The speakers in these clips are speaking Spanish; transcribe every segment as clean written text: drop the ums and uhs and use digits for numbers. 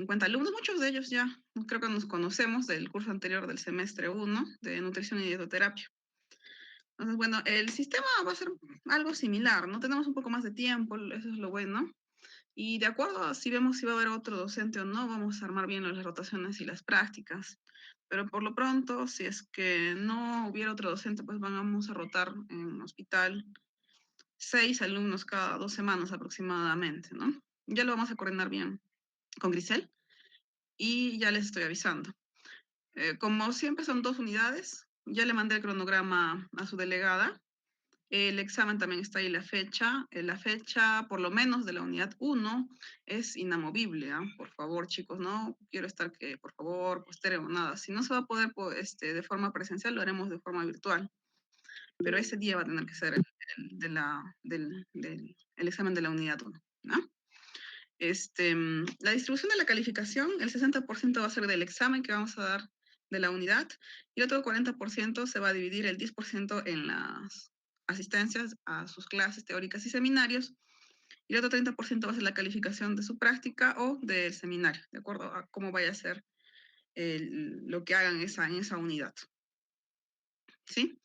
50 alumnos, muchos de ellos ya creo que nos conocemos del curso anterior del semestre 1 de nutrición y dietoterapia. Entonces, bueno, el sistema va a ser algo similar, ¿no? Tenemos un poco más de tiempo, eso es lo bueno. Y de acuerdo a si vemos si va a haber otro docente o no, vamos a armar bien las rotaciones y las prácticas. Pero por lo pronto, si es que no hubiera otro docente, pues vamos a rotar en hospital 6 alumnos cada 2 semanas aproximadamente, ¿no? Ya lo vamos a coordinar bien con Grisel y ya les estoy avisando. Como siempre son 2 unidades, ya le mandé el cronograma a su delegada. El examen también está ahí la fecha por lo menos de la unidad 1 es inamovible, ¿ah? Por favor, chicos, no quiero estar que, por favor, posteren o nada. Si no se va a poder de forma presencial, lo haremos de forma virtual. Pero ese día va a tener que ser el examen de la unidad 1, ¿no? La distribución de la calificación, el 60% va a ser del examen que vamos a dar de la unidad y el otro 40% se va a dividir el 10% en las asistencias a sus clases teóricas y seminarios y el otro 30% va a ser la calificación de su práctica o del seminario, de acuerdo a cómo vaya a ser lo que hagan en esa unidad. ¿Sí?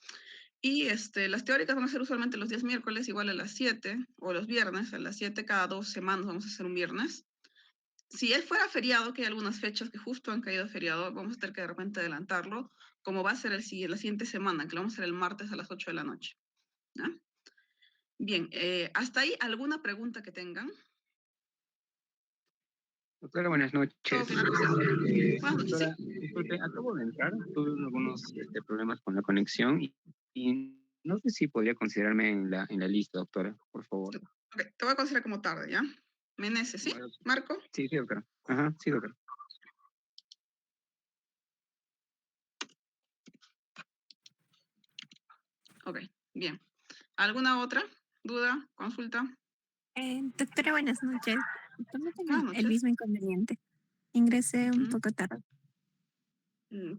Y las teóricas van a ser usualmente los días miércoles igual a las 7 o los viernes a las 7, cada 2 semanas vamos a hacer un viernes. Si él fuera feriado, que hay algunas fechas que justo han caído feriado, vamos a tener que de repente adelantarlo, como va a ser la siguiente semana, que lo vamos a hacer el martes a las 8 de la noche. ¿Ya? Bien, hasta ahí, ¿alguna pregunta que tengan? Doctora, buenas noches. Todo claro, sí. Buenas noches, Doctora, sí. disculpe, acabo de entrar, tuve algunos problemas con la conexión y no sé si podría considerarme en la lista, doctora, por favor. Ok, te voy a considerar como tarde, ¿ya? Meneses, ¿sí? Bueno, Marco. sí, sí, doctora. Ajá, sí, doctora. Ok, bien. ¿Alguna otra duda, consulta? Doctora, buenas noches. También tengo Buenas el noches. mismo inconveniente. Ingresé un Mm, poco tarde.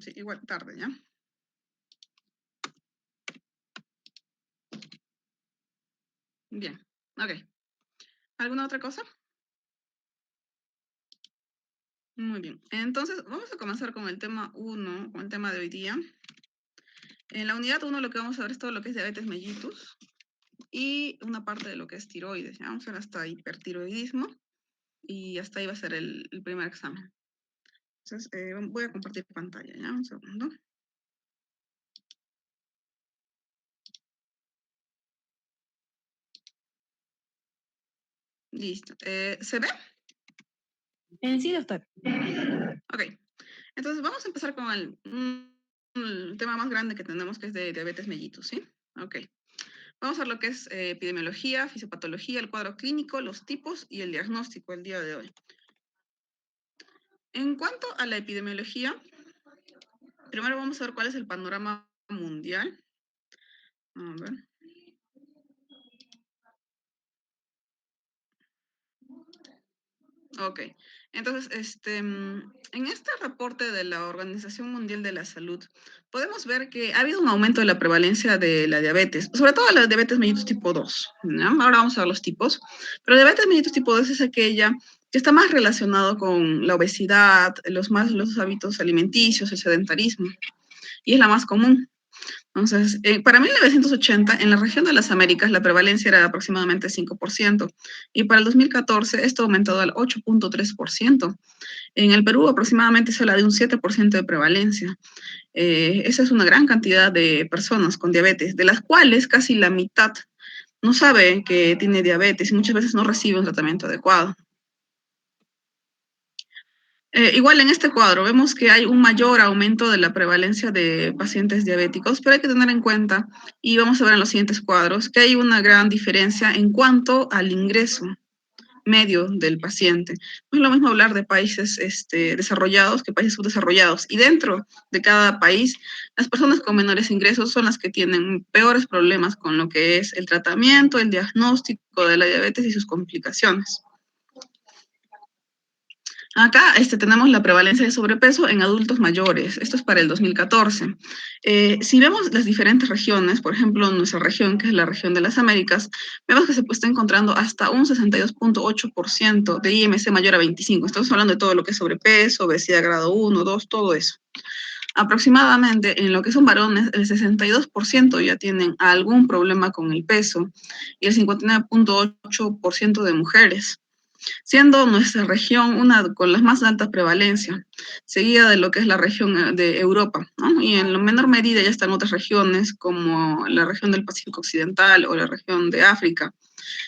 sí, igual tarde, ¿ya? Bien, ok. ¿Alguna otra cosa? Muy bien. Entonces, vamos a comenzar con el tema 1, con el tema de hoy día. En la unidad 1 lo que vamos a ver es todo lo que es diabetes mellitus y una parte de lo que es tiroides. ¿Ya? Vamos a ver hasta hipertiroidismo y hasta ahí va a ser el primer examen. Entonces, voy a compartir pantalla, ¿ya? Un segundo. Listo. ¿Se ve? Sí, doctor. Ok. Entonces, vamos a empezar con el tema más grande que tenemos, que es de diabetes mellitus, ¿sí? Ok. Vamos a ver lo que es epidemiología, fisiopatología, el cuadro clínico, los tipos y el diagnóstico el día de hoy. En cuanto a la epidemiología, primero vamos a ver cuál es el panorama mundial. A ver. Ok, entonces, en este reporte de la Organización Mundial de la Salud, podemos ver que ha habido un aumento de la prevalencia de la diabetes, sobre todo la diabetes mellitus tipo 2, ¿no? Ahora vamos a ver los tipos, pero la diabetes mellitus tipo 2 es aquella que está más relacionado con la obesidad, los hábitos alimenticios, el sedentarismo, y es la más común. Entonces, para 1980, en la región de las Américas, la prevalencia era de aproximadamente 5%, y para el 2014 esto ha aumentado al 8.3%. En el Perú aproximadamente se habla de un 7% de prevalencia. Esa es una gran cantidad de personas con diabetes, de las cuales casi la mitad no sabe que tiene diabetes y muchas veces no recibe un tratamiento adecuado. Igual en este cuadro vemos que hay un mayor aumento de la prevalencia de pacientes diabéticos, pero hay que tener en cuenta, y vamos a ver en los siguientes cuadros, que hay una gran diferencia en cuanto al ingreso medio del paciente. No es lo mismo hablar de países desarrollados que países subdesarrollados. Y dentro de cada país, las personas con menores ingresos son las que tienen peores problemas con lo que es el tratamiento, el diagnóstico de la diabetes y sus complicaciones. Acá tenemos la prevalencia de sobrepeso en adultos mayores. Esto es para el 2014. Si vemos las diferentes regiones, por ejemplo, nuestra región, que es la región de las Américas, vemos que se está encontrando hasta un 62.8% de IMC mayor a 25. Estamos hablando de todo lo que es sobrepeso, obesidad grado 1, 2, todo eso. Aproximadamente en lo que son varones, el 62% ya tienen algún problema con el peso y el 59.8% de mujeres, siendo nuestra región una con la más alta prevalencia, seguida de lo que es la región de Europa, ¿no? Y en menor medida ya están otras regiones como la región del Pacífico Occidental o la región de África.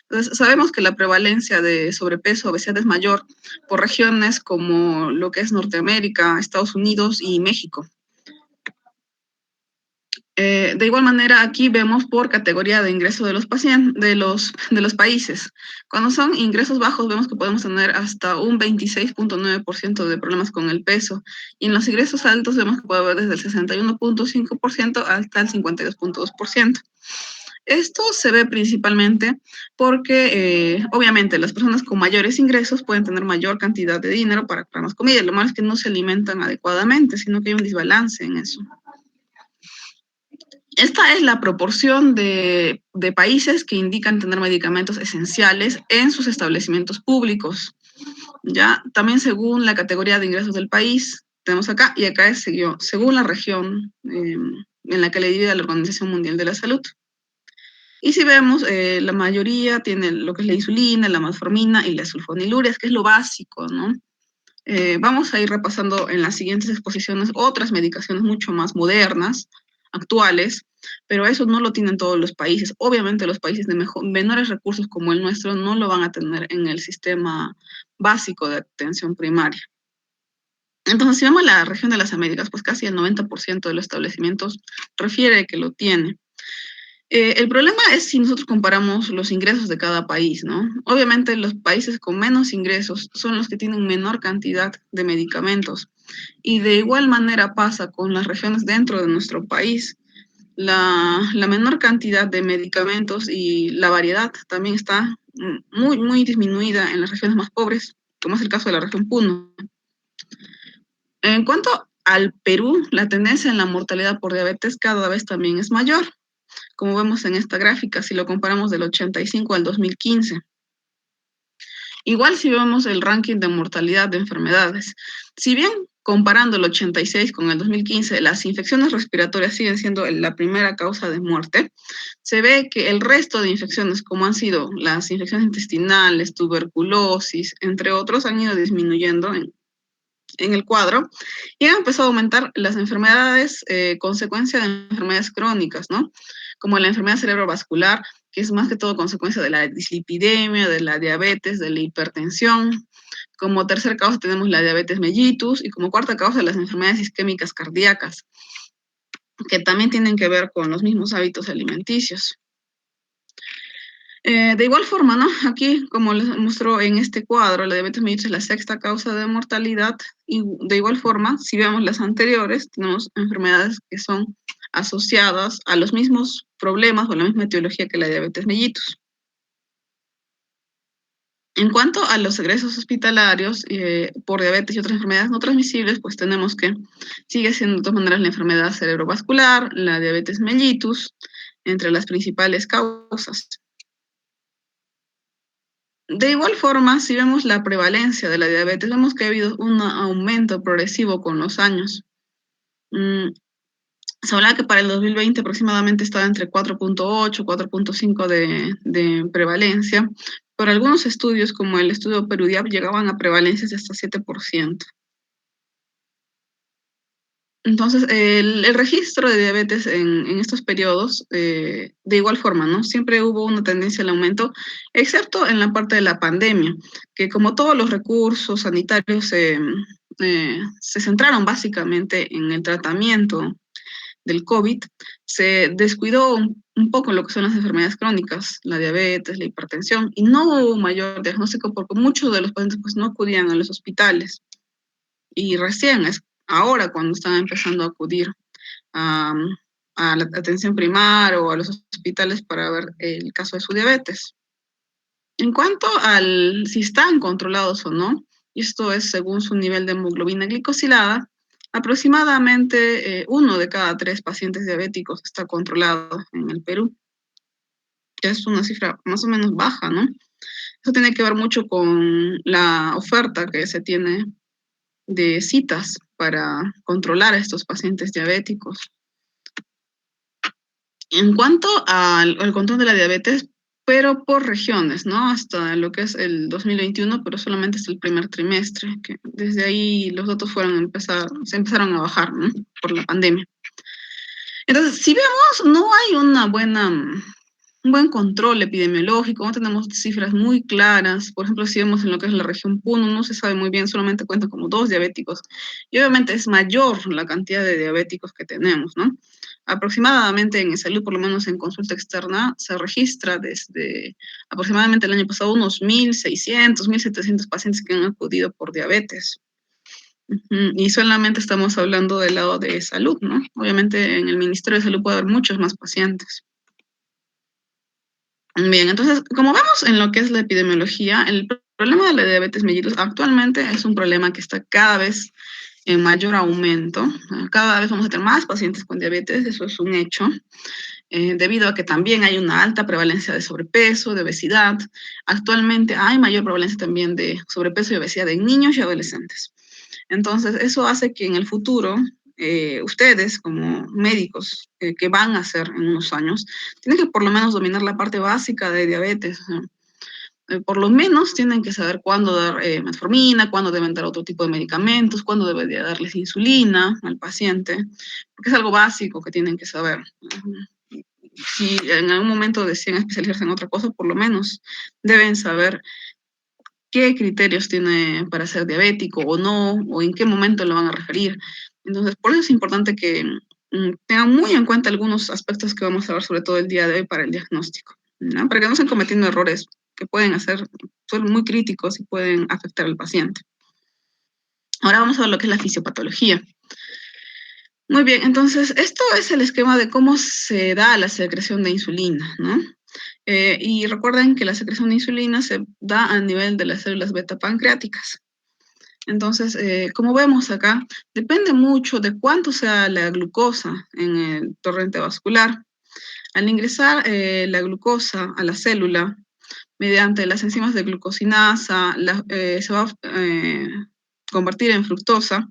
Entonces, sabemos que la prevalencia de sobrepeso, obesidad es mayor por regiones como lo que es Norteamérica, Estados Unidos y México. De igual manera, aquí vemos por categoría de ingreso de los pacientes, de los países. Cuando son ingresos bajos, vemos que podemos tener hasta un 26.9% de problemas con el peso. Y en los ingresos altos vemos que puede haber desde el 61.5% hasta el 52.2%. Esto se ve principalmente porque, obviamente, las personas con mayores ingresos pueden tener mayor cantidad de dinero para más comida. Lo malo es que no se alimentan adecuadamente, sino que hay un desbalance en eso. Esta es la proporción de países que indican tener medicamentos esenciales en sus establecimientos públicos. Ya, también según la categoría de ingresos del país, tenemos acá, y acá es según la región en la que le divide la Organización Mundial de la Salud. Y si vemos, la mayoría tiene lo que es la insulina, la metformina y la sulfonilureas, que es lo básico, ¿no? Vamos a ir repasando en las siguientes exposiciones otras medicaciones mucho más modernas, actuales, pero eso no lo tienen todos los países. Obviamente los países de menores recursos como el nuestro no lo van a tener en el sistema básico de atención primaria. Entonces, si vemos la región de las Américas, pues casi el 90% de los establecimientos refiere que lo tiene. El problema es si nosotros comparamos los ingresos de cada país, ¿no? Obviamente los países con menos ingresos son los que tienen menor cantidad de medicamentos. Y de igual manera pasa con las regiones dentro de nuestro país. La menor cantidad de medicamentos y la variedad también está muy disminuida en las regiones más pobres, como es el caso de la región Puno. En cuanto al Perú, la tendencia en la mortalidad por diabetes cada vez también es mayor, como vemos en esta gráfica, si lo comparamos del 85 al 2015. Igual si vemos el ranking de mortalidad de enfermedades, si bien comparando el 86 con el 2015, las infecciones respiratorias siguen siendo la primera causa de muerte, se ve que el resto de infecciones, como han sido las infecciones intestinales, tuberculosis, entre otros, han ido disminuyendo en el cuadro y han empezado a aumentar las enfermedades consecuencia de enfermedades crónicas, ¿no? Como la enfermedad cerebrovascular, que es más que todo consecuencia de la dislipidemia, de la diabetes, de la hipertensión. Como tercera causa tenemos la diabetes mellitus y como cuarta causa las enfermedades isquémicas cardíacas, que también tienen que ver con los mismos hábitos alimenticios. De igual forma, ¿no? Aquí, como les muestro en este cuadro, la diabetes mellitus es la sexta causa de mortalidad y de igual forma, si vemos las anteriores, tenemos enfermedades que son asociadas a los mismos problemas o la misma etiología que la diabetes mellitus. En cuanto a los egresos hospitalarios por diabetes y otras enfermedades no transmisibles, pues tenemos que sigue siendo de todas maneras la enfermedad cerebrovascular, la diabetes mellitus, entre las principales causas. De igual forma, si vemos la prevalencia de la diabetes, vemos que ha habido un aumento progresivo con los años. Se hablaba que para el 2020 aproximadamente estaba entre 4.8, 4.5 de prevalencia, pero algunos estudios, como el estudio Perudiap, llegaban a prevalencias de hasta 7%. Entonces, el registro de diabetes en estos periodos, de igual forma, ¿no? Siempre hubo una tendencia al aumento, excepto en la parte de la pandemia, que como todos los recursos sanitarios se centraron básicamente en el tratamiento del COVID, se descuidó un poco lo que son las enfermedades crónicas, la diabetes, la hipertensión, y no hubo mayor diagnóstico porque muchos de los pacientes pues, no acudían a los hospitales. Y recién es ahora cuando están empezando a acudir a, a la atención primaria o a los hospitales para ver el caso de su diabetes. En cuanto al si están controlados o no, y esto es según su nivel de hemoglobina glicosilada. Aproximadamente 1 de cada 3 pacientes diabéticos está controlado en el Perú. Es una cifra más o menos baja, ¿no? Eso tiene que ver mucho con la oferta que se tiene de citas para controlar a estos pacientes diabéticos. En cuanto al control de la diabetes, pero por regiones, ¿no? Hasta lo que es el 2021, pero solamente hasta el primer trimestre, que desde ahí los datos se empezaron a bajar, ¿no? Por la pandemia. Entonces, si vemos, no hay un buen control epidemiológico, no tenemos cifras muy claras. Por ejemplo, si vemos en lo que es la región Puno, no se sabe muy bien, solamente cuentan como 2 diabéticos. Y obviamente es mayor la cantidad de diabéticos que tenemos, ¿no? Aproximadamente en salud, por lo menos en consulta externa, se registra desde aproximadamente el año pasado unos 1.600, 1.700 pacientes que han acudido por diabetes. Y solamente estamos hablando del lado de salud, ¿no? Obviamente en el Ministerio de Salud puede haber muchos más pacientes. Bien, entonces, como vemos en lo que es la epidemiología, el problema de la diabetes mellitus actualmente es un problema que está cada vez en mayor aumento. Cada vez vamos a tener más pacientes con diabetes, eso es un hecho, debido a que también hay una alta prevalencia de sobrepeso, de obesidad. Actualmente hay mayor prevalencia también de sobrepeso y obesidad en niños y adolescentes. Entonces, eso hace que en el futuro ustedes como médicos que van a hacer en unos años, tienen que por lo menos dominar la parte básica de diabetes. Por lo menos tienen que saber cuándo dar metformina, cuándo deben dar otro tipo de medicamentos, cuándo deben darles insulina al paciente, porque es algo básico que tienen que saber. Si en algún momento deciden especializarse en otra cosa, por lo menos deben saber qué criterios tiene para ser diabético o no, o en qué momento lo van a referir. Entonces, por eso es importante que tengan muy en cuenta algunos aspectos que vamos a ver sobre todo el día de hoy para el diagnóstico, ¿no? Para que no estén cometiendo errores que son muy críticos y pueden afectar al paciente. Ahora vamos a ver lo que es la fisiopatología. Muy bien, entonces, esto es el esquema de cómo se da la secreción de insulina, ¿no? Y recuerden que la secreción de insulina se da a nivel de las células beta pancreáticas. Entonces, como vemos acá, depende mucho de cuánto sea la glucosa en el torrente vascular. Al ingresar la glucosa a la célula, mediante las enzimas de glucosinasa, se va a convertir en fructosa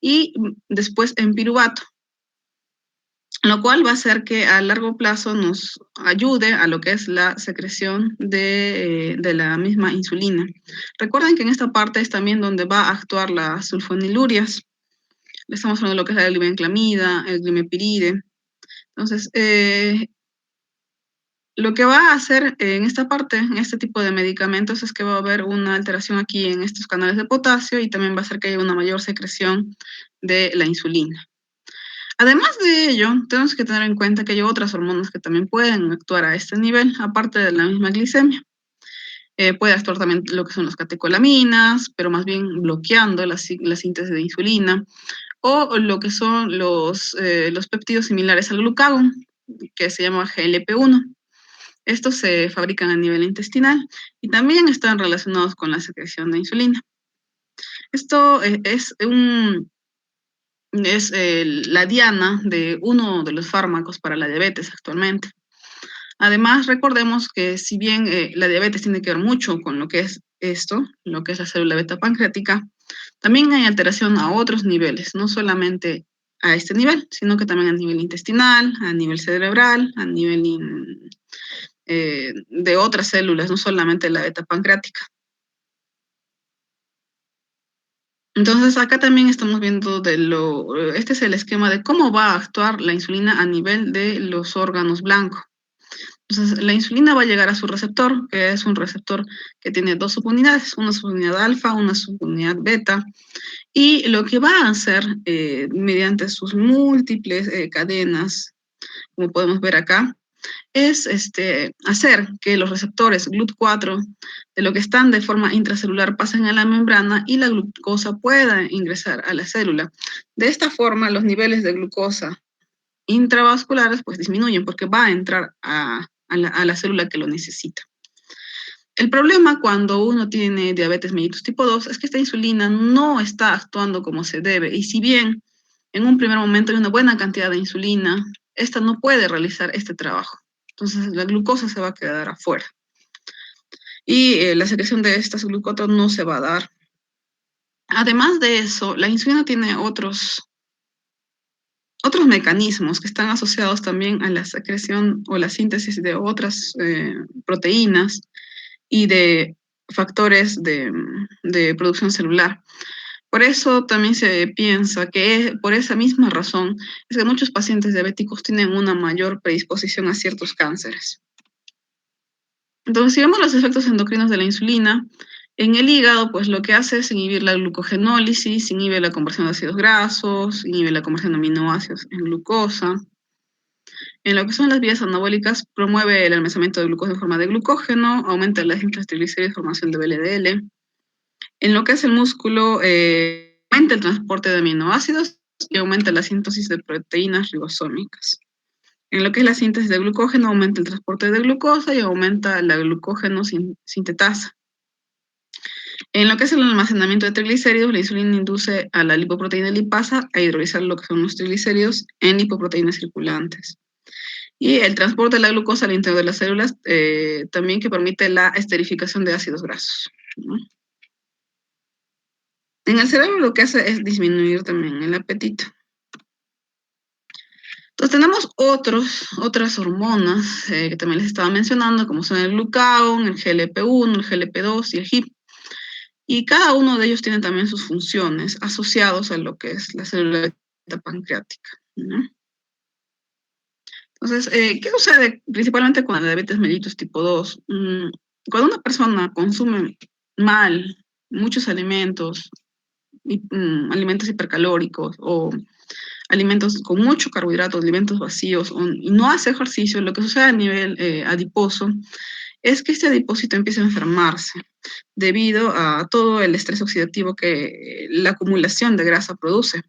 y después en piruvato, lo cual va a hacer que a largo plazo nos ayude a lo que es la secreción de la misma insulina. Recuerden que en esta parte es también donde va a actuar las sulfonilurias. Estamos hablando de lo que es la glibenclamida, el glimepiride. Entonces, lo que va a hacer en esta parte, en este tipo de medicamentos, es que va a haber una alteración aquí en estos canales de potasio y también va a hacer que haya una mayor secreción de la insulina. Además de ello, tenemos que tener en cuenta que hay otras hormonas que también pueden actuar a este nivel, aparte de la misma glicemia. Puede actuar también lo que son las catecolaminas, pero más bien bloqueando la síntesis de insulina, o lo que son los péptidos similares al glucagón, que se llama GLP-1. Estos se fabrican a nivel intestinal y también están relacionados con la secreción de insulina. Esto es la diana de uno de los fármacos para la diabetes actualmente. Además, recordemos que si bien la diabetes tiene que ver mucho con lo que es esto, lo que es la célula beta pancreática, también hay alteración a otros niveles, no solamente a este nivel, sino que también a nivel intestinal, a nivel cerebral, a nivel de otras células, no solamente la beta pancreática. Entonces, acá también estamos viendo este es el esquema de cómo va a actuar la insulina a nivel de los órganos blancos. Entonces, la insulina va a llegar a su receptor, que es un receptor que tiene 2 subunidades, una subunidad alfa, una subunidad beta, y lo que va a hacer mediante sus múltiples cadenas, como podemos ver acá, es hacer que los receptores GLUT4 de lo que están de forma intracelular pasen a la membrana y la glucosa pueda ingresar a la célula. De esta forma, los niveles de glucosa intravasculares pues disminuyen porque va a entrar a la célula que lo necesita. El problema cuando uno tiene diabetes mellitus tipo 2 es que esta insulina no está actuando como se debe. Y si bien en un primer momento hay una buena cantidad de insulina, esta no puede realizar este trabajo. Entonces la glucosa se va a quedar afuera. Y la secreción de estas glucotas no se va a dar. Además de eso, la insulina tiene otros mecanismos que están asociados también a la secreción o la síntesis de otras proteínas y de factores de producción celular. Por eso también se piensa que por esa misma razón es que muchos pacientes diabéticos tienen una mayor predisposición a ciertos cánceres. Entonces, si vemos los efectos endocrinos de la insulina, en el hígado, pues lo que hace es inhibir la glucogenólisis, inhibe la conversión de ácidos grasos, inhibe la conversión de aminoácidos en glucosa. En lo que son las vías anabólicas, promueve el almacenamiento de glucosa en forma de glucógeno, aumenta las triglicéridos y formación de VLDL. En lo que es el músculo, aumenta el transporte de aminoácidos y aumenta la síntesis de proteínas ribosómicas. En lo que es la síntesis de glucógeno, aumenta el transporte de glucosa y aumenta la glucógeno sintetasa. En lo que es el almacenamiento de triglicéridos, la insulina induce a la lipoproteína lipasa a hidrolizar lo que son los triglicéridos en lipoproteínas circulantes. Y el transporte de la glucosa al interior de las células también que permite la esterificación de ácidos grasos, ¿no? En el cerebro lo que hace es disminuir también el apetito. Entonces tenemos otras hormonas que también les estaba mencionando, como son el glucagón, el GLP-1, el GLP-2 y el HIP. Y cada uno de ellos tiene también sus funciones asociados a lo que es la célula pancreática, ¿no? Entonces, ¿qué sucede principalmente con la diabetes mellitus tipo 2? Cuando una persona consume mal muchos alimentos, alimentos hipercalóricos o alimentos con mucho carbohidrato, alimentos vacíos, y no hace ejercicio, lo que sucede a nivel adiposo es que este adipósito empieza a enfermarse debido a todo el estrés oxidativo que la acumulación de grasa produce.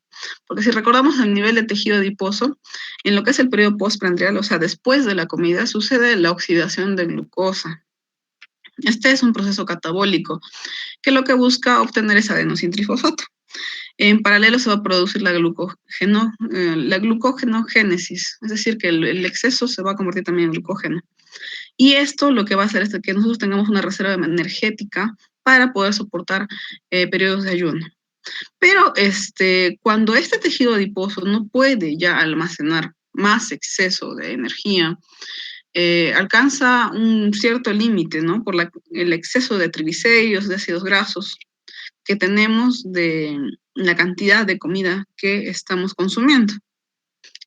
Porque si recordamos el nivel de tejido adiposo, en lo que es el periodo postprandial, o sea, después de la comida, sucede la oxidación de glucosa. Este es un proceso catabólico que lo que busca obtener es adenosintrifosfato. En paralelo se va a producir la glucogenogénesis, es decir, que el exceso se va a convertir también en glucógeno. Y esto lo que va a hacer es que nosotros tengamos una reserva energética para poder soportar periodos de ayuno. Pero cuando este tejido adiposo no puede ya almacenar más exceso de energía, alcanza un cierto límite, ¿no? Por el exceso de triglicéridos, de ácidos grasos que tenemos de la cantidad de comida que estamos consumiendo.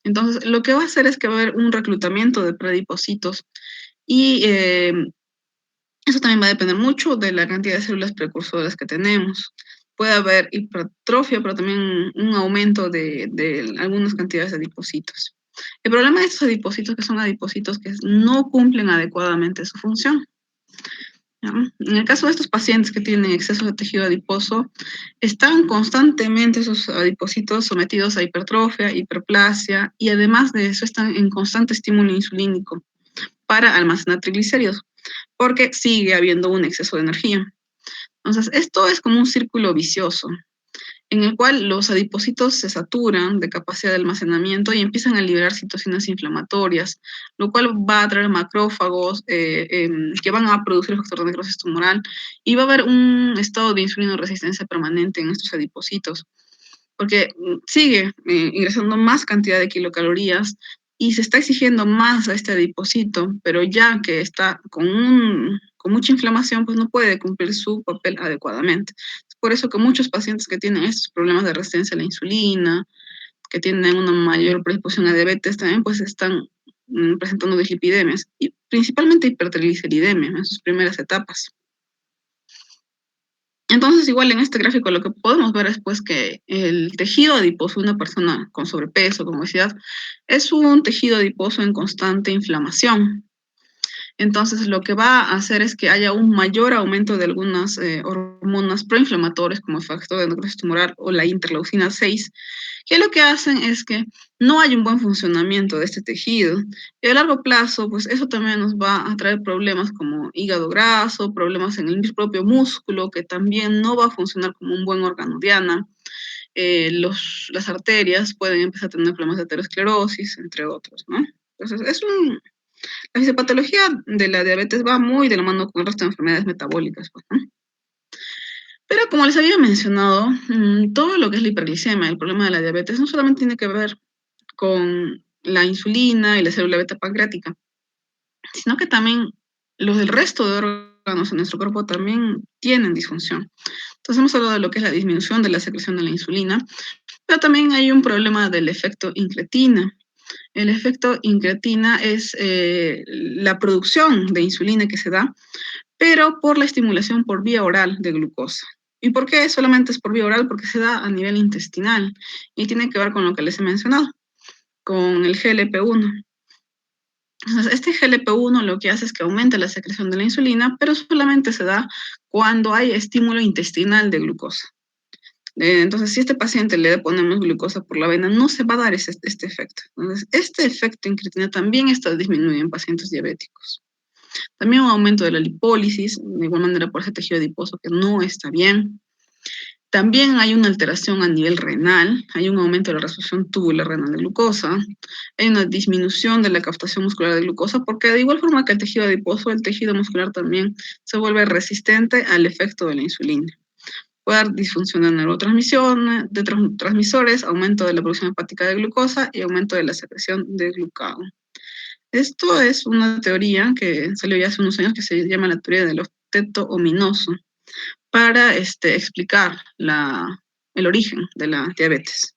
Entonces, lo que va a hacer es que va a haber un reclutamiento de predipocitos y eso también va a depender mucho de la cantidad de células precursoras que tenemos. Puede haber hipertrofia, pero también un aumento de algunas cantidades de adipocitos. El problema de estos adipocitos que son adipocitos que no cumplen adecuadamente su función. ¿Ya? En el caso de estos pacientes que tienen exceso de tejido adiposo, están constantemente esos adipocitos sometidos a hipertrofia, hiperplasia, y además de eso están en constante estímulo insulínico para almacenar triglicéridos, porque sigue habiendo un exceso de energía. Entonces, esto es como un círculo vicioso, en el cual los adipocitos se saturan de capacidad de almacenamiento y empiezan a liberar citocinas inflamatorias, lo cual va a traer macrófagos que van a producir el factor de necrosis tumoral y va a haber un estado de insulinoresistencia permanente en estos adipocitos, porque sigue ingresando más cantidad de kilocalorías y se está exigiendo más a este adipocito, pero ya que está con mucha inflamación, pues no puede cumplir su papel adecuadamente. Es por eso que muchos pacientes que tienen estos problemas de resistencia a la insulina, que tienen una mayor predisposición a diabetes, también pues están presentando dislipidemias y principalmente hipertrigliceridemia en sus primeras etapas. Entonces, igual en este gráfico lo que podemos ver es pues que el tejido adiposo de una persona con sobrepeso, con obesidad, es un tejido adiposo en constante inflamación. Entonces, lo que va a hacer es que haya un mayor aumento de algunas hormonas proinflamatorias, como el factor de necrosis tumoral o la interleucina 6, que lo que hacen es que no hay un buen funcionamiento de este tejido. Y a largo plazo, pues eso también nos va a traer problemas como hígado graso, problemas en el propio músculo, que también no va a funcionar como un buen órgano diana. Las arterias pueden empezar a tener problemas de aterosclerosis, entre otros, ¿no? Entonces, la fisiopatología de la diabetes va muy de la mano con el resto de enfermedades metabólicas, pues, ¿no? Pero como les había mencionado, todo lo que es la hiperglicemia, el problema de la diabetes, no solamente tiene que ver con la insulina y la célula beta pancreática, sino que también los del resto de órganos en nuestro cuerpo también tienen disfunción. Entonces hemos hablado de lo que es la disminución de la secreción de la insulina, pero también hay un problema del efecto incretina. El efecto incretina es la producción de insulina que se da, pero por la estimulación por vía oral de glucosa. ¿Y por qué solamente es por vía oral? Porque se da a nivel intestinal y tiene que ver con lo que les he mencionado, con el GLP-1. Entonces, este GLP-1 lo que hace es que aumenta la secreción de la insulina, pero solamente se da cuando hay estímulo intestinal de glucosa. Entonces, si a este paciente le ponemos glucosa por la vena, no se va a dar este efecto. Entonces, este efecto incretina también está disminuido en pacientes diabéticos. También un aumento de la lipólisis, de igual manera por ese tejido adiposo que no está bien. También hay una alteración a nivel renal, hay un aumento de la resolución tubular renal de glucosa, hay una disminución de la captación muscular de glucosa, porque de igual forma que el tejido adiposo, el tejido muscular también se vuelve resistente al efecto de la insulina. Puede haber disfunción de neurotransmisión, de transmisores, aumento de la producción hepática de glucosa y aumento de la secreción de glucagón. Esto es una teoría que salió ya hace unos años que se llama la teoría del octeto ominoso para explicar el origen de la diabetes.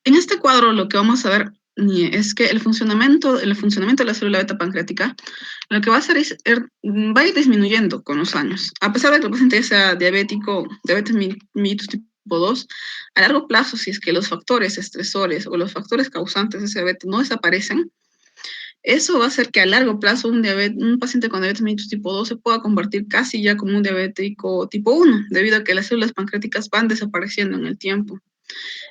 En este cuadro lo que vamos a ver es que el funcionamiento de la célula beta pancreática lo que va a hacer es va a ir disminuyendo con los años. A pesar de que el paciente ya sea diabético, diabetes mellitus tipo 2, a largo plazo, si es que los factores estresores o los factores causantes de ese diabetes no desaparecen, eso va a hacer que a largo plazo un paciente con diabetes mellitus tipo 2 se pueda convertir casi ya como un diabético tipo 1, debido a que las células pancreáticas van desapareciendo en el tiempo.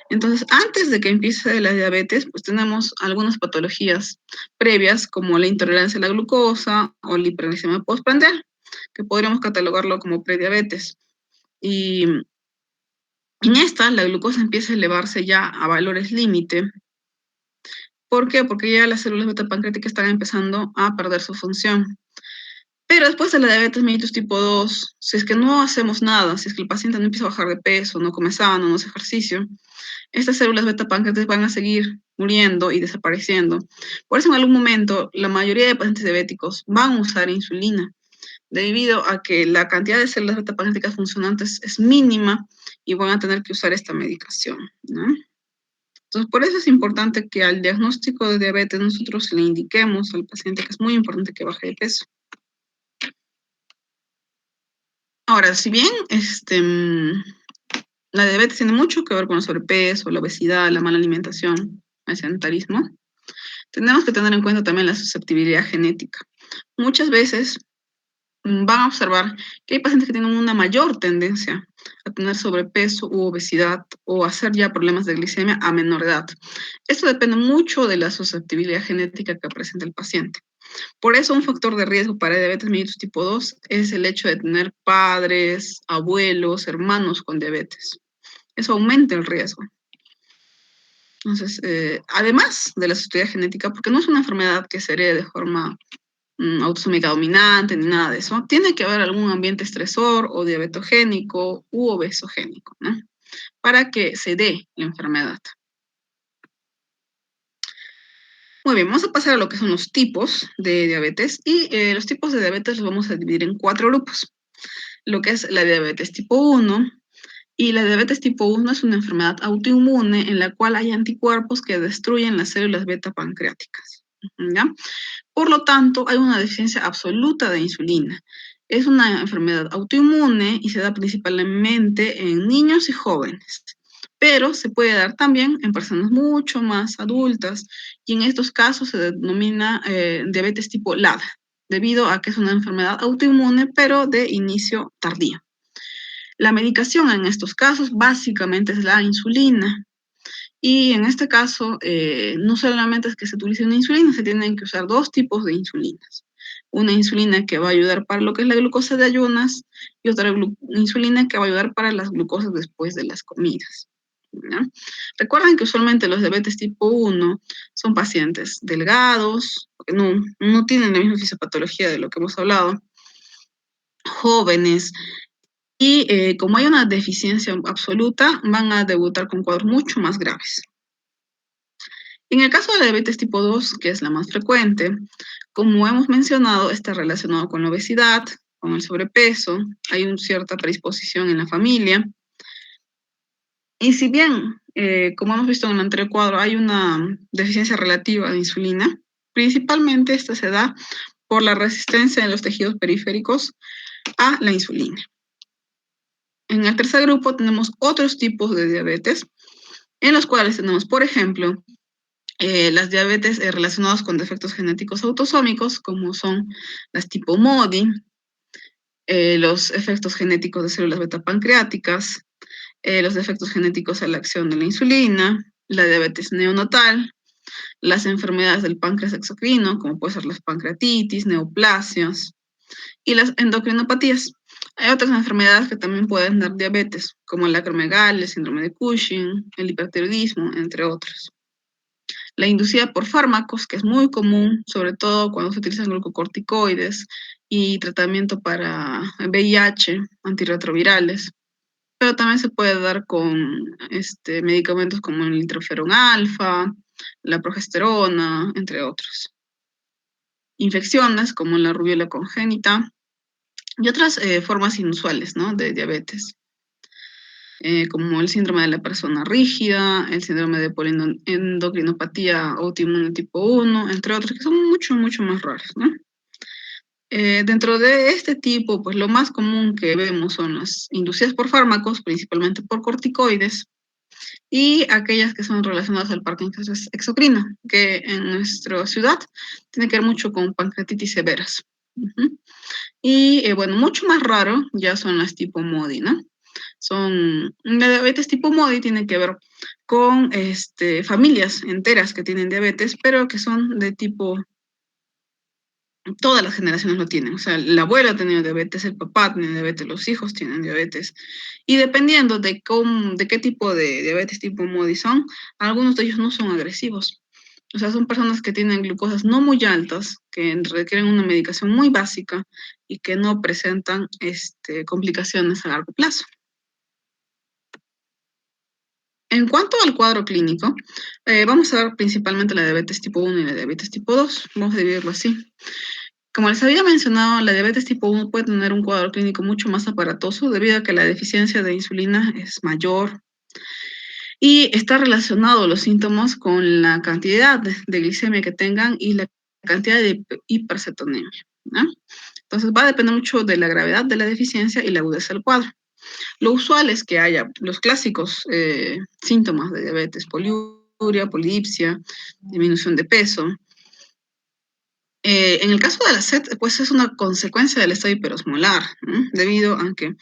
Entonces, antes de que empiece la diabetes, pues tenemos algunas patologías previas, como la intolerancia a la glucosa o la hiperglicemia postprandial, que podríamos catalogarlo como prediabetes. Y en esta, la glucosa empieza a elevarse ya a valores límite. ¿Por qué? Porque ya las células beta pancreáticas están empezando a perder su función. Pero después de la diabetes mellitus tipo 2, si es que no hacemos nada, si es que el paciente no empieza a bajar de peso, no come sano, no hace ejercicio, estas células beta pancreáticas van a seguir muriendo y desapareciendo. Por eso en algún momento la mayoría de pacientes diabéticos van a usar insulina, debido a que la cantidad de células beta pancreáticas funcionantes es mínima y van a tener que usar esta medicación, ¿no? Entonces, por eso es importante que al diagnóstico de diabetes nosotros le indiquemos al paciente que es muy importante que baje de peso. Ahora, si bien la diabetes tiene mucho que ver con el sobrepeso, la obesidad, la mala alimentación, el sedentarismo, tenemos que tener en cuenta también la susceptibilidad genética. Muchas veces van a observar que hay pacientes que tienen una mayor tendencia a tener sobrepeso u obesidad o a hacer ya problemas de glicemia a menor edad. Esto depende mucho de la susceptibilidad genética que presenta el paciente. Por eso un factor de riesgo para diabetes mellitus tipo 2 es el hecho de tener padres, abuelos, hermanos con diabetes. Eso aumenta el riesgo. Entonces, además de la susceptibilidad genética, porque no es una enfermedad que se herede de forma autosómica dominante ni nada de eso, tiene que haber algún ambiente estresor o diabetogénico u obesogénico, ¿no? Para que se dé la enfermedad. Muy bien, vamos a pasar a lo que son los tipos de diabetes y los tipos de diabetes los vamos a dividir en 4 grupos. Lo que es la diabetes tipo 1, y la diabetes tipo 1 es una enfermedad autoinmune en la cual hay anticuerpos que destruyen las células beta pancreáticas, ¿ya? Por lo tanto, hay una deficiencia absoluta de insulina. Es una enfermedad autoinmune y se da principalmente en niños y jóvenes. pero se puede dar también en personas mucho más adultas, y en estos casos se denomina diabetes tipo LAD, debido a que es una enfermedad autoinmune, pero de inicio tardío. La medicación en estos casos básicamente es la insulina. Y en este caso, no solamente es que se utilice una insulina, se tienen que usar dos tipos de insulinas. Una insulina que va a ayudar para lo que es la glucosa de ayunas y otra insulina que va a ayudar para las glucosas después de las comidas. ¿Ya? Recuerden que usualmente los diabetes tipo 1 son pacientes delgados, que no tienen la misma fisiopatología de lo que hemos hablado, jóvenes, y como hay una deficiencia absoluta, van a debutar con cuadros mucho más graves. En el caso de la diabetes tipo 2, que es la más frecuente, como hemos mencionado, está relacionado con la obesidad, con el sobrepeso, hay una cierta predisposición en la familia. Y si bien, como hemos visto en el anterior cuadro, hay una deficiencia relativa de insulina, principalmente esta se da por la resistencia de los tejidos periféricos a la insulina. En el tercer grupo tenemos otros tipos de diabetes, en los cuales tenemos, por ejemplo, las diabetes relacionadas con defectos genéticos autosómicos, como son las tipo MODY, los efectos genéticos de células beta pancreáticas, los defectos genéticos a la acción de la insulina, la diabetes neonatal, las enfermedades del páncreas exocrino, como puede ser las pancreatitis, neoplasias, y las endocrinopatías. Hay otras enfermedades que también pueden dar diabetes, como la acromegalia, el síndrome de Cushing, el hipertiroidismo, entre otros. La inducida por fármacos, que es muy común, sobre todo cuando se utilizan glucocorticoides y tratamiento para VIH, antirretrovirales, pero también se puede dar con medicamentos como el interferón alfa, la progesterona, entre otros. Infecciones como la rubiola congénita y otras formas inusuales, ¿no?, de diabetes. Como el síndrome de la persona rígida, el síndrome de poliendocrinopatía autoinmune tipo 1, entre otros, que son mucho, mucho más raros, ¿no? Dentro de este tipo, pues lo más común que vemos son las inducidas por fármacos, principalmente por corticoides, y aquellas que son relacionadas al páncreas exocrino, que en nuestra ciudad tiene que ver mucho con pancreatitis severas. Y bueno, mucho más raro ya son las tipo MODY, ¿no? La diabetes tipo MODY tiene que ver con familias enteras que tienen diabetes, pero que son de tipo, todas las generaciones lo tienen. O sea, el abuelo ha tenido diabetes, el papá tiene diabetes, los hijos tienen diabetes. Y dependiendo de qué tipo de diabetes tipo MODY son, algunos de ellos no son agresivos. O sea, son personas que tienen glucosas no muy altas, que requieren una medicación muy básica y que no presentan complicaciones a largo plazo. En cuanto al cuadro clínico, vamos a ver principalmente la diabetes tipo 1 y la diabetes tipo 2. Vamos a dividirlo así. Como les había mencionado, la diabetes tipo 1 puede tener un cuadro clínico mucho más aparatoso debido a que la deficiencia de insulina es mayor y está relacionado los síntomas con la cantidad de glicemia que tengan y la cantidad de hipercetonemia, ¿no? Entonces va a depender mucho de la gravedad de la deficiencia y la agudeza del cuadro. Lo usual es que haya los clásicos síntomas de diabetes: poliuria, polidipsia, disminución de peso. En el caso de la sed, pues es una consecuencia del estado hiperosmolar, ¿no?, debido a que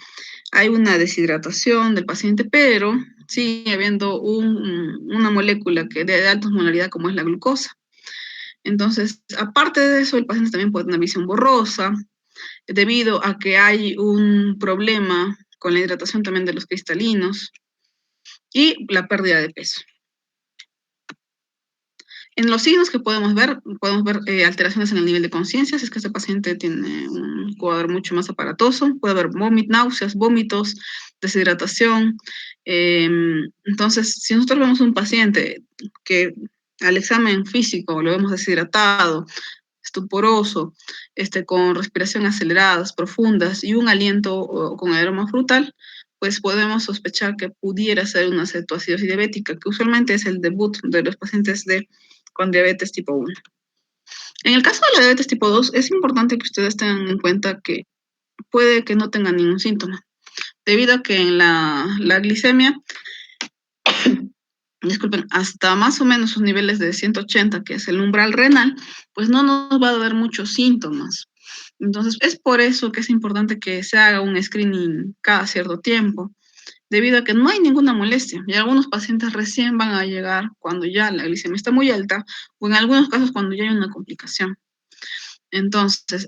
hay una deshidratación del paciente, pero sigue habiendo una molécula que de alta osmolaridad, como es la glucosa. Entonces, aparte de eso, el paciente también puede tener visión borrosa, debido a que hay un problema con la hidratación también de los cristalinos y la pérdida de peso. En los signos que podemos ver alteraciones en el nivel de conciencia, si es que este paciente tiene un cuadro mucho más aparatoso, puede haber náuseas, vómitos, deshidratación. Entonces, si nosotros vemos un paciente que al examen físico lo vemos deshidratado, estuporoso, con respiración aceleradas, profundas y un aliento con aroma frutal, pues podemos sospechar que pudiera ser una cetoacidosis diabética, que usualmente es el debut de los pacientes con diabetes tipo 1. En el caso de la diabetes tipo 2, es importante que ustedes tengan en cuenta que puede que no tengan ningún síntoma, debido a que en la glicemia disculpen, hasta más o menos sus niveles de 180, que es el umbral renal, pues no nos va a dar muchos síntomas. Entonces, es por eso que es importante que se haga un screening cada cierto tiempo, debido a que no hay ninguna molestia. Y algunos pacientes recién van a llegar cuando ya la glicemia está muy alta, o en algunos casos cuando ya hay una complicación. Entonces,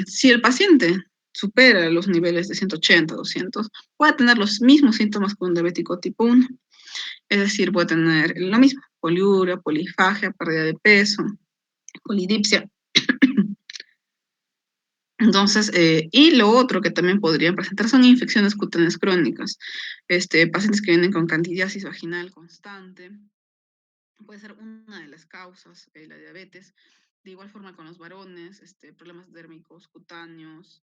si el paciente supera los niveles de 180, 200, puede tener los mismos síntomas que un diabético tipo 1. Es decir, puede tener lo mismo, poliuria, polifagia, pérdida de peso, polidipsia. Entonces, y lo otro que también podrían presentar son infecciones cutáneas crónicas. Pacientes que vienen con candidiasis vaginal constante, puede ser una de las causas de la diabetes. De igual forma con los varones, problemas dérmicos cutáneos,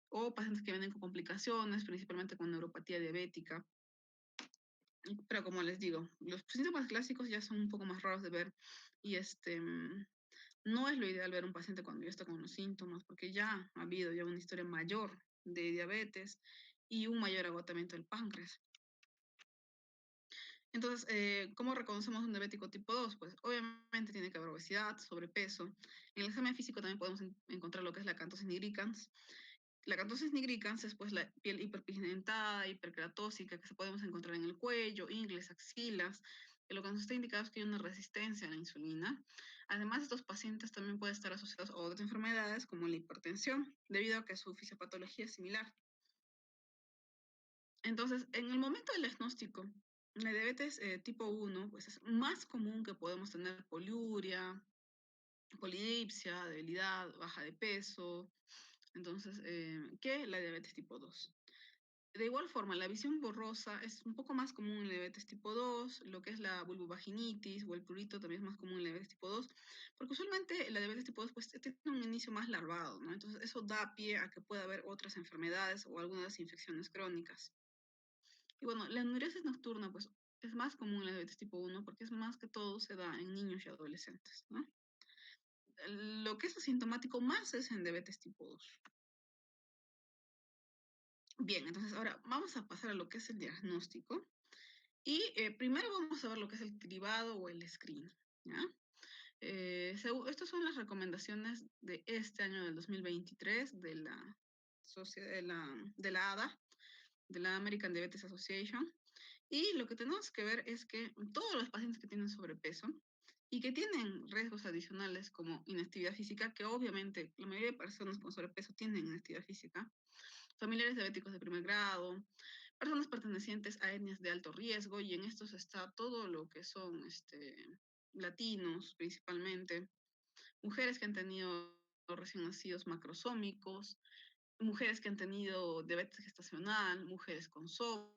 o pacientes que vienen con complicaciones, principalmente con neuropatía diabética. Pero como les digo, los síntomas clásicos ya son un poco más raros de ver y no es lo ideal ver un paciente cuando ya está con los síntomas, porque ya ha habido ya una historia mayor de diabetes y un mayor agotamiento del páncreas. Entonces, ¿cómo reconocemos un diabético tipo 2? Pues obviamente tiene que haber obesidad, sobrepeso. En el examen físico también podemos encontrar lo que es la acanthosis nigricans. La acanthosis nigricans es pues la piel hiperpigmentada, hiperceratóxica que se podemos encontrar en el cuello, ingles, axilas, que lo que nos está indicando es que hay una resistencia a la insulina. Además, estos pacientes también pueden estar asociados a otras enfermedades como la hipertensión, debido a que su fisiopatología es similar. Entonces, en el momento del diagnóstico, la diabetes tipo 1, pues es más común que podemos tener poliuria, polidipsia, debilidad, baja de peso, entonces, que la diabetes tipo 2. De igual forma, la visión borrosa es un poco más común en la diabetes tipo 2, lo que es la vulvovaginitis o el prurito también es más común en la diabetes tipo 2, porque usualmente la diabetes tipo 2 pues, tiene un inicio más larvado, ¿no? Entonces eso da pie a que pueda haber otras enfermedades o algunas infecciones crónicas. Y bueno, la enuresis nocturna pues es más común en la diabetes tipo 1 porque es más que todo se da en niños y adolescentes, ¿no? Lo que es asintomático más es en diabetes tipo 2. Bien, entonces ahora vamos a pasar a lo que es el diagnóstico. Y primero vamos a ver lo que es el cribado o el screening, ¿ya? Estas son las recomendaciones de este año del 2023 de la ADA, de la American Diabetes Association. Y lo que tenemos que ver es que todos los pacientes que tienen sobrepeso y que tienen riesgos adicionales como inactividad física, que obviamente la mayoría de personas con sobrepeso tienen inactividad física, familiares diabéticos de primer grado, personas pertenecientes a etnias de alto riesgo, y en estos está todo lo que son latinos principalmente, mujeres que han tenido recién nacidos macrosómicos, mujeres que han tenido diabetes gestacional, mujeres con SOP,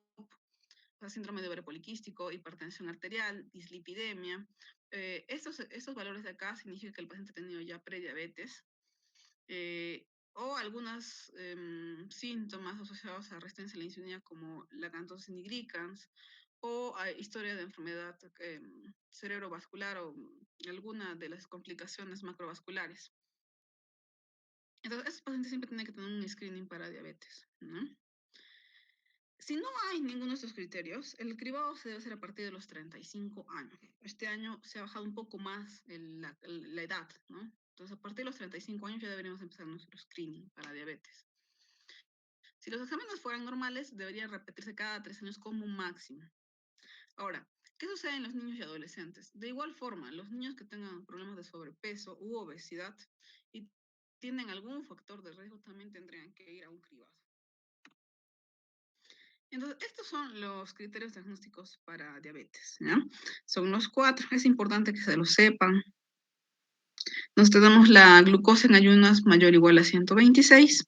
síndrome de ovario poliquístico, hipertensión arterial, dislipidemia. Estos valores de acá significan que el paciente ha tenido ya prediabetes, o algunos síntomas asociados a resistencia a la insulina como la acanthosis nigricans o a historia de enfermedad cerebrovascular o alguna de las complicaciones macrovasculares. Entonces, estos pacientes siempre tienen que tener un screening para diabetes, ¿no? Si no hay ninguno de estos criterios, el cribado se debe hacer a partir de los 35 años. Este año se ha bajado un poco más la edad, ¿no? Entonces, a partir de los 35 años ya deberíamos empezar nuestro screening para diabetes. Si los exámenes fueran normales, deberían repetirse cada 3 años como máximo. Ahora, ¿qué sucede en los niños y adolescentes? De igual forma, los niños que tengan problemas de sobrepeso u obesidad y tienen algún factor de riesgo también tendrían que ir a un cribado. Entonces, estos son los criterios diagnósticos para diabetes, ¿ya? Son los 4, es importante que se lo sepan. Nos tenemos la glucosa en ayunas mayor o igual a 126.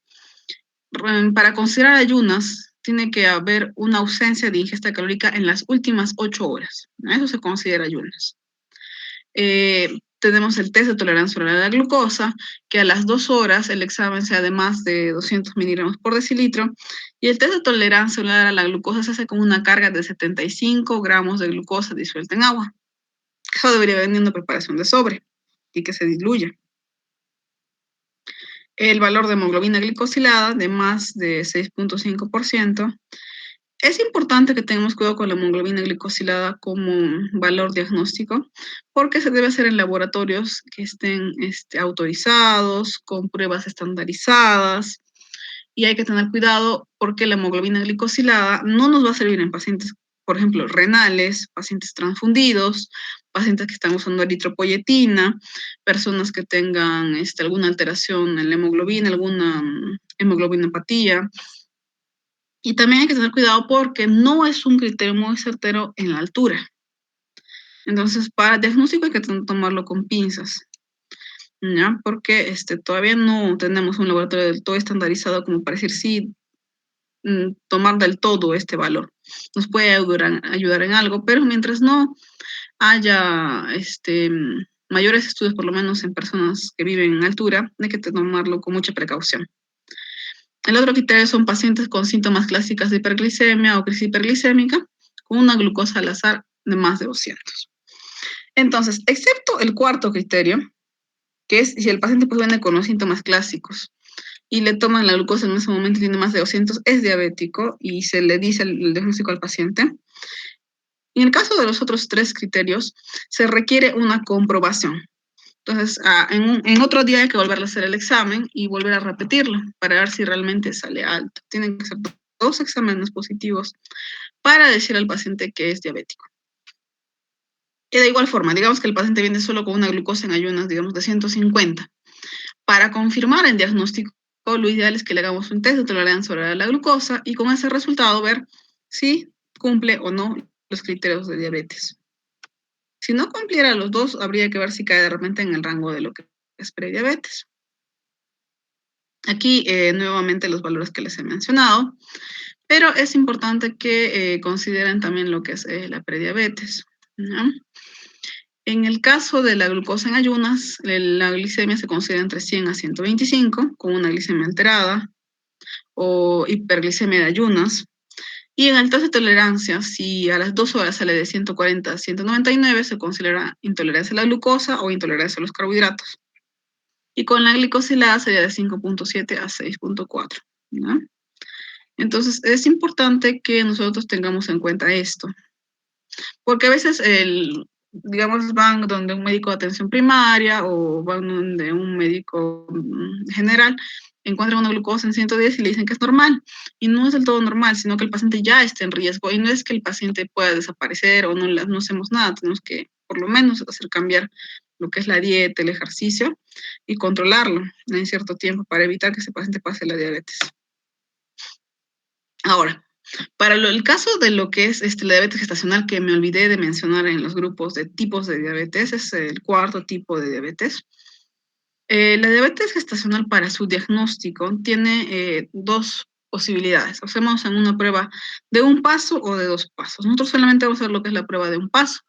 Para considerar ayunas, tiene que haber una ausencia de ingesta calórica en las últimas 8 horas, ¿no? Eso se considera ayunas. Tenemos el test de tolerancia oral a la glucosa, que a las 2 horas el examen sea de más de 200 miligramos por decilitro, y el test de tolerancia oral a la glucosa se hace con una carga de 75 gramos de glucosa disuelta en agua. Eso debería venir en una preparación de sobre y que se diluya. El valor de hemoglobina glicosilada de más de 6.5%, Es importante que tengamos cuidado con la hemoglobina glicosilada como valor diagnóstico, porque se debe hacer en laboratorios que estén autorizados, con pruebas estandarizadas, y hay que tener cuidado porque la hemoglobina glicosilada no nos va a servir en pacientes, por ejemplo, renales, pacientes transfundidos, pacientes que están usando eritropoyetina, personas que tengan alguna alteración en la hemoglobina, alguna hemoglobinopatía. Y también hay que tener cuidado porque no es un criterio muy certero en la altura. Entonces, para diagnóstico hay que tomarlo con pinzas, ¿ya? Porque todavía no tenemos un laboratorio del todo estandarizado como para decir sí, tomar del todo este valor. Nos puede ayudar en algo, pero mientras no haya mayores estudios, por lo menos en personas que viven en altura, hay que tomarlo con mucha precaución. El otro criterio son pacientes con síntomas clásicos de hiperglicemia o crisis hiperglicémica con una glucosa al azar de más de 200. Entonces, excepto el cuarto criterio, que es si el paciente pues viene con los síntomas clásicos y le toman la glucosa en ese momento y tiene más de 200, es diabético y se le dice el diagnóstico al paciente. En el caso de los otros tres criterios, se requiere una comprobación. Entonces, en otro día hay que volver a hacer el examen y volver a repetirlo para ver si realmente sale alto. Tienen que ser 2 exámenes positivos para decir al paciente que es diabético. Y de igual forma, digamos que el paciente viene solo con una glucosa en ayunas, digamos, de 150. Para confirmar el diagnóstico, lo ideal es que le hagamos un test de tolerancia oral a la glucosa y con ese resultado ver si cumple o no los criterios de diabetes. Si no cumpliera los dos, habría que ver si cae de repente en el rango de lo que es prediabetes. Aquí nuevamente los valores que les he mencionado, pero es importante que consideren también lo que es la prediabetes, ¿no? En el caso de la glucosa en ayunas, la glicemia se considera entre 100 a 125, con una glicemia alterada, o hiperglicemia de ayunas. Y en el test de tolerancia, si a las 2 horas sale de 140 a 199, se considera intolerancia a la glucosa o intolerancia a los carbohidratos. Y con la glicosilada sería de 5.7 a 6.4, ¿no? Entonces, es importante que nosotros tengamos en cuenta esto, porque a veces digamos, van donde un médico de atención primaria o van donde un médico general, encuentran una glucosa en 110 y le dicen que es normal. Y no es del todo normal, sino que el paciente ya está en riesgo. Y no es que el paciente pueda desaparecer o no hacemos nada, tenemos que por lo menos hacer cambiar lo que es la dieta, el ejercicio y controlarlo en cierto tiempo para evitar que ese paciente pase la diabetes. Ahora, para el caso de lo que es la diabetes gestacional, que me olvidé de mencionar en los grupos de tipos de diabetes, es el cuarto tipo de diabetes. La diabetes gestacional para su diagnóstico tiene dos posibilidades. Hacemos en una prueba de un paso o de 2 pasos. Nosotros solamente vamos a hacer lo que es la prueba de un paso,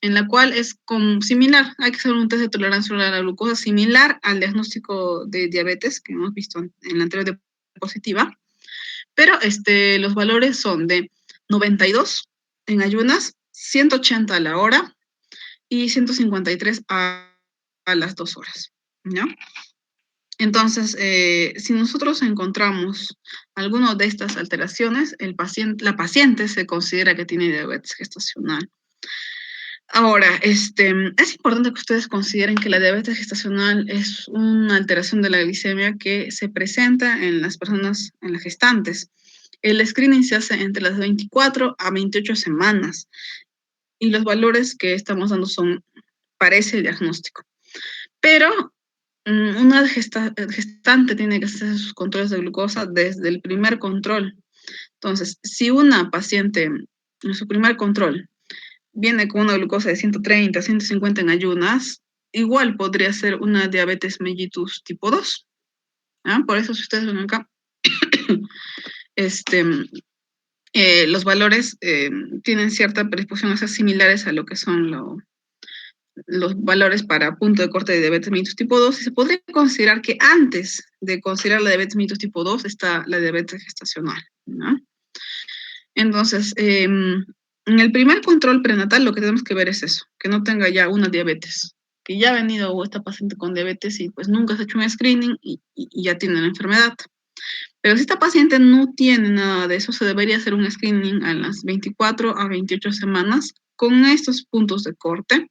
en la cual es similar. Hay que hacer un test de tolerancia a la glucosa similar al diagnóstico de diabetes que hemos visto en la anterior diapositiva. Pero los valores son de 92 en ayunas, 180 a la hora y 153 a las 2 horas, ¿no? Entonces, si nosotros encontramos alguna de estas alteraciones, la paciente se considera que tiene diabetes gestacional. Ahora, es importante que ustedes consideren que la diabetes gestacional es una alteración de la glicemia que se presenta en las personas, en las gestantes. El screening se hace entre las 24 a 28 semanas y los valores que estamos dando son para ese diagnóstico. Pero una gestante tiene que hacer sus controles de glucosa desde el primer control. Entonces, si una paciente en su primer control viene con una glucosa de 130, 150 en ayunas, igual podría ser una diabetes mellitus tipo 2. ¿Ah? Por eso, si ustedes ven acá, los valores tienen cierta predisposición a ser similares a lo que son los valores para punto de corte de diabetes mellitus tipo 2, y se podría considerar que antes de considerar la diabetes mellitus tipo 2 está la diabetes gestacional, ¿no? Entonces, en el primer control prenatal lo que tenemos que ver es eso, que no tenga ya una diabetes, que ya ha venido esta paciente con diabetes y pues nunca se ha hecho un screening y ya tiene la enfermedad. Pero si esta paciente no tiene nada de eso, se debería hacer un screening a las 24 a 28 semanas con estos puntos de corte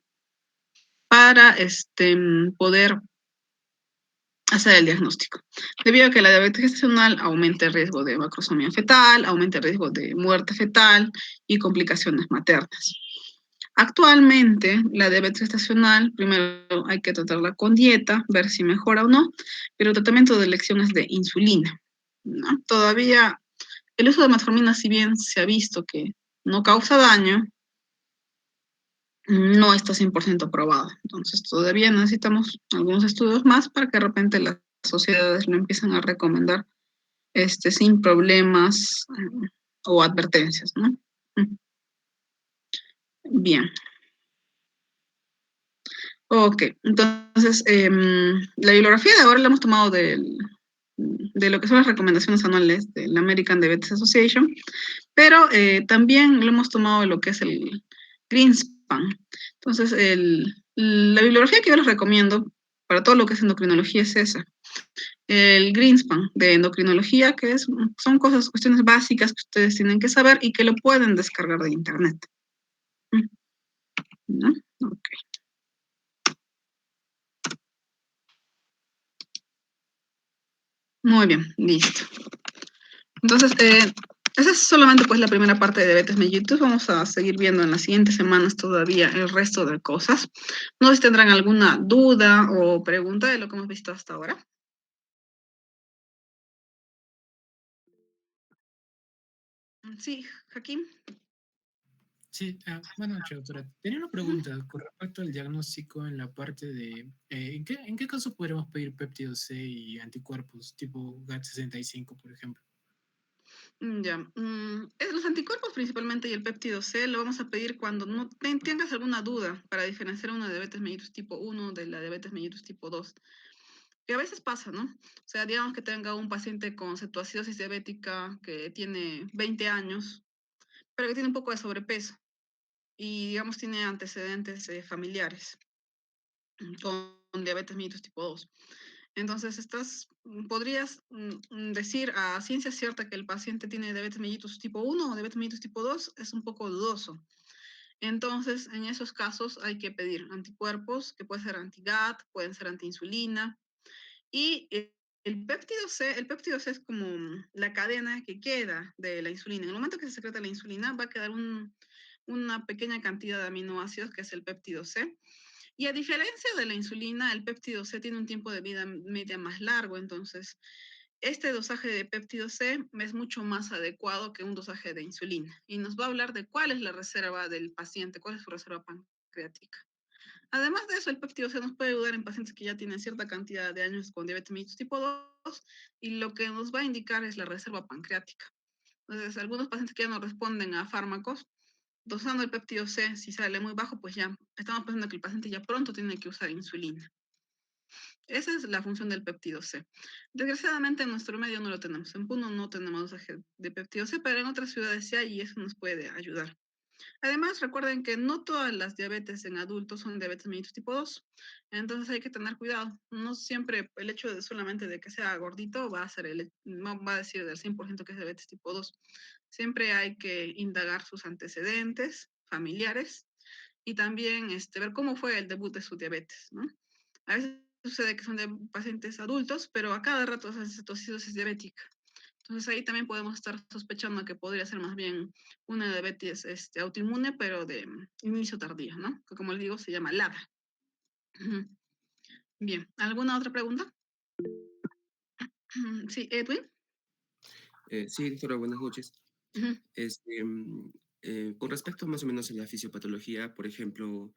para poder hacer el diagnóstico. Debido a que la diabetes gestacional aumenta el riesgo de macrosomía fetal, aumenta el riesgo de muerte fetal y complicaciones maternas. Actualmente, la diabetes gestacional, primero hay que tratarla con dieta, ver si mejora o no, pero el tratamiento de elección es de insulina, ¿no? Todavía el uso de metformina, si bien se ha visto que no causa daño, no está 100% probado. Entonces, todavía necesitamos algunos estudios más para que de repente las sociedades lo empiecen a recomendar sin problemas o advertencias, ¿no? Bien. Ok, entonces la bibliografía de ahora la hemos tomado de lo que son las recomendaciones anuales de la American Diabetes Association, pero también lo hemos tomado de lo que es el Greenspan. Entonces, la bibliografía que yo les recomiendo para todo lo que es endocrinología es esa. El Greenspan de endocrinología, que son cuestiones básicas que ustedes tienen que saber y que lo pueden descargar de internet. ¿No? Ok. Muy bien, listo. Entonces, esa es solamente pues la primera parte de diabetes mellitus. Vamos a seguir viendo en las siguientes semanas todavía el resto de cosas. No sé si tendrán alguna duda o pregunta de lo que hemos visto hasta ahora. Sí, Joaquín. Sí, buenas noches, doctora. Tenía una pregunta con respecto al diagnóstico en la parte de, en qué caso podremos pedir péptido C y anticuerpos tipo GAT65, por ejemplo? Ya. Los anticuerpos principalmente y el péptido C lo vamos a pedir cuando no tengas alguna duda para diferenciar una diabetes mellitus tipo 1 de la diabetes mellitus tipo 2. Que a veces pasa, ¿no? O sea, digamos que tenga un paciente con cetoacidosis diabética que tiene 20 años, pero que tiene un poco de sobrepeso y, digamos, tiene antecedentes familiares con diabetes mellitus tipo 2. Entonces, podrías decir a ciencia cierta que el paciente tiene diabetes mellitus tipo 1 o diabetes mellitus tipo 2, es un poco dudoso. Entonces, en esos casos hay que pedir anticuerpos, que pueden ser anti-GAT, pueden ser anti-insulina. Y el péptido C es como la cadena que queda de la insulina. En el momento que se secreta la insulina, va a quedar una pequeña cantidad de aminoácidos, que es el péptido C. Y a diferencia de la insulina, el péptido C tiene un tiempo de vida media más largo, entonces este dosaje de péptido C es mucho más adecuado que un dosaje de insulina. Y nos va a hablar de cuál es la reserva del paciente, cuál es su reserva pancreática. Además de eso, el péptido C nos puede ayudar en pacientes que ya tienen cierta cantidad de años con diabetes mellitus tipo 2 y lo que nos va a indicar es la reserva pancreática. Entonces, algunos pacientes que ya no responden a fármacos, dosando el péptido C, si sale muy bajo, pues ya estamos pensando que el paciente ya pronto tiene que usar insulina. Esa es la función del péptido C. Desgraciadamente en nuestro medio no lo tenemos. En Puno no tenemos dosaje de péptido C, pero en otras ciudades sí hay y eso nos puede ayudar. Además, recuerden que no todas las diabetes en adultos son diabetes mellitus tipo 2. Entonces hay que tener cuidado. No siempre el hecho de solamente de que sea gordito no va a decir del 100% que es diabetes tipo 2. Siempre hay que indagar sus antecedentes familiares y también ver cómo fue el debut de su diabetes, ¿no? A veces sucede que son de pacientes adultos, pero a cada rato hacen cetoacidosis diabética. Entonces ahí también podemos estar sospechando que podría ser más bien una diabetes autoinmune, pero de inicio tardío, ¿no? Que como les digo, se llama LADA. Bien, ¿alguna otra pregunta? Sí, Edwin. Sí, doctora, buenas noches. Ujú. Con respecto más o menos a la fisiopatología, por ejemplo,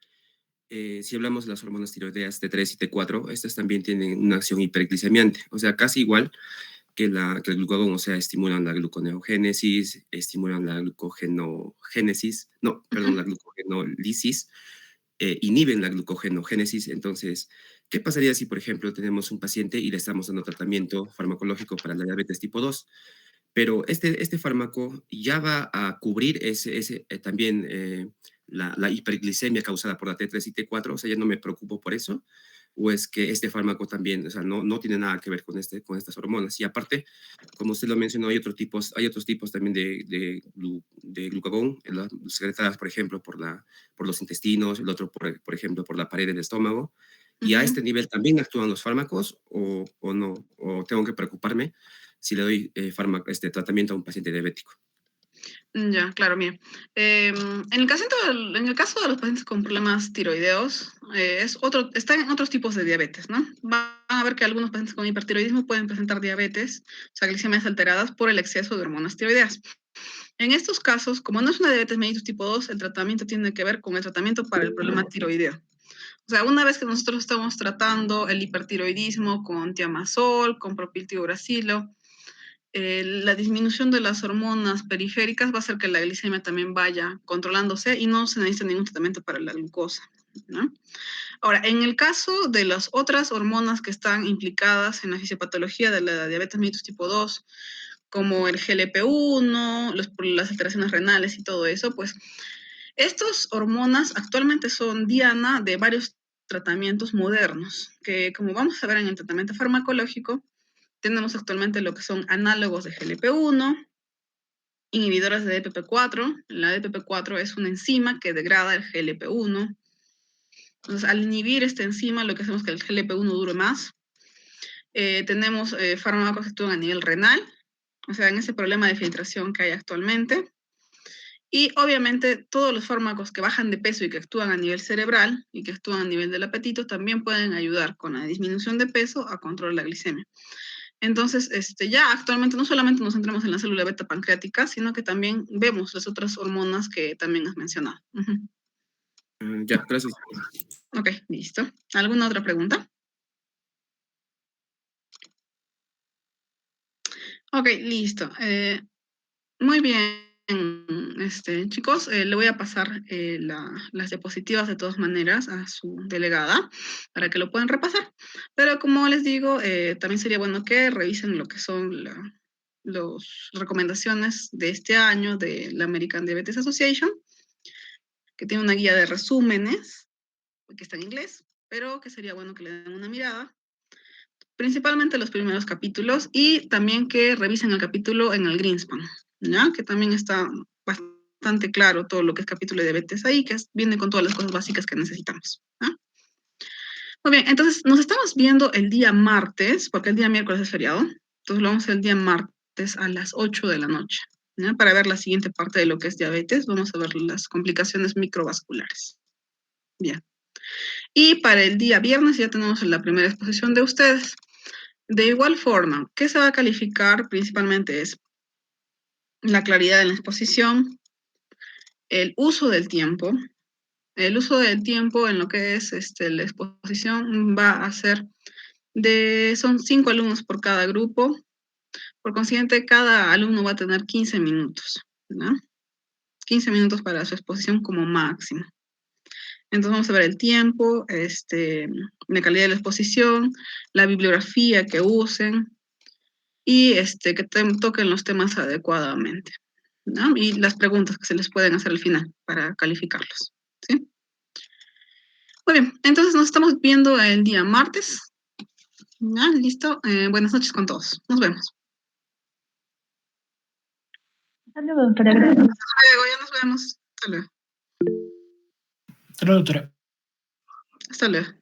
si hablamos de las hormonas tiroideas T3 y T4, estas también tienen una acción hiperglicemiante, o sea, casi igual que el glucagón, o sea, estimulan la gluconeogénesis, estimulan la glucogenogénesis, no, perdón, la glucogenolisis, inhiben la glucogenogénesis. Entonces, ¿qué pasaría si, por ejemplo, tenemos un paciente y le estamos dando tratamiento farmacológico para la diabetes tipo 2? Pero este fármaco ya va a cubrir también la hiperglicemia causada por la T3 y T4, o sea, ya no me preocupo por eso. o es que este fármaco también, o sea, no tiene nada que ver con estas hormonas. Y aparte, como usted lo mencionó, hay otros tipos también de glucagón, las secretadas, por ejemplo, por los intestinos, el otro, por ejemplo, por la pared del estómago. ¿Y a Ujú. este nivel también actúan los fármacos o no? ¿O tengo que preocuparme si le doy tratamiento a un paciente diabético? Ya, claro, mira. En el caso de los pacientes con problemas tiroideos, están en otros tipos de diabetes, ¿no? Van a ver que algunos pacientes con hipertiroidismo pueden presentar diabetes, o sea, glicemias alteradas por el exceso de hormonas tiroideas. En estos casos, como no es una diabetes mellitus tipo 2, el tratamiento tiene que ver con el tratamiento para el problema tiroideo. O sea, una vez que nosotros estamos tratando el hipertiroidismo con tiamazol, con propiltiuracilo, la disminución de las hormonas periféricas va a hacer que la glicemia también vaya controlándose y no se necesita ningún tratamiento para la glucosa, ¿no? Ahora, en el caso de las otras hormonas que están implicadas en la fisiopatología de la diabetes mellitus tipo 2, como el GLP-1, las alteraciones renales y todo eso, pues estas hormonas actualmente son diana de varios tratamientos modernos, que como vamos a ver en el tratamiento farmacológico, tenemos actualmente lo que son análogos de GLP-1, inhibidores de DPP-4. La DPP-4 es una enzima que degrada el GLP-1. Entonces, al inhibir esta enzima, lo que hacemos es que el GLP-1 dure más. Tenemos fármacos que actúan a nivel renal, o sea, en ese problema de filtración que hay actualmente. Y obviamente todos los fármacos que bajan de peso y que actúan a nivel cerebral y que actúan a nivel del apetito también pueden ayudar con la disminución de peso a controlar la glicemia. Entonces, ya actualmente no solamente nos centramos en la célula beta pancreática, sino que también vemos las otras hormonas que también has mencionado. Ujú. Ya, gracias. Ok, listo. ¿Alguna otra pregunta? Ok, listo. Muy bien, chicos, le voy a pasar las diapositivas de todas maneras a su delegada para que lo puedan repasar. Pero como les digo, también sería bueno que revisen lo que son las recomendaciones de este año de la American Diabetes Association, que tiene una guía de resúmenes, que está en inglés, pero que sería bueno que le den una mirada, principalmente los primeros capítulos, y también que revisen el capítulo en el Greenspan, ¿ya? Que también está bastante claro todo lo que es capítulo de diabetes ahí, que viene con todas las cosas básicas que necesitamos, ¿ya? Muy bien, entonces nos estamos viendo el día martes, porque el día miércoles es feriado, entonces lo vamos a hacer el día martes a las 8 de la noche, ¿ya? Para ver la siguiente parte de lo que es diabetes, vamos a ver las complicaciones microvasculares. Bien. Y para el día viernes ya tenemos la primera exposición de ustedes. De igual forma, ¿qué se va a calificar? Principalmente es la claridad en la exposición, el uso del tiempo. El uso del tiempo en lo que es la exposición va a ser son 5 alumnos por cada grupo. Por consiguiente, cada alumno va a tener 15 minutos, ¿no? 15 minutos para su exposición como máximo. Entonces vamos a ver el tiempo, la calidad de la exposición, la bibliografía que usen, y que toquen los temas adecuadamente, ¿no? Y las preguntas que se les pueden hacer al final para calificarlos, ¿sí? Muy bien, entonces nos estamos viendo el día martes. ¿Ya? ¿Listo? Buenas noches con todos. Nos vemos. Hasta luego, doctora. Gracias. Luego, ya nos vemos. Hasta luego. Doctora. Hasta luego.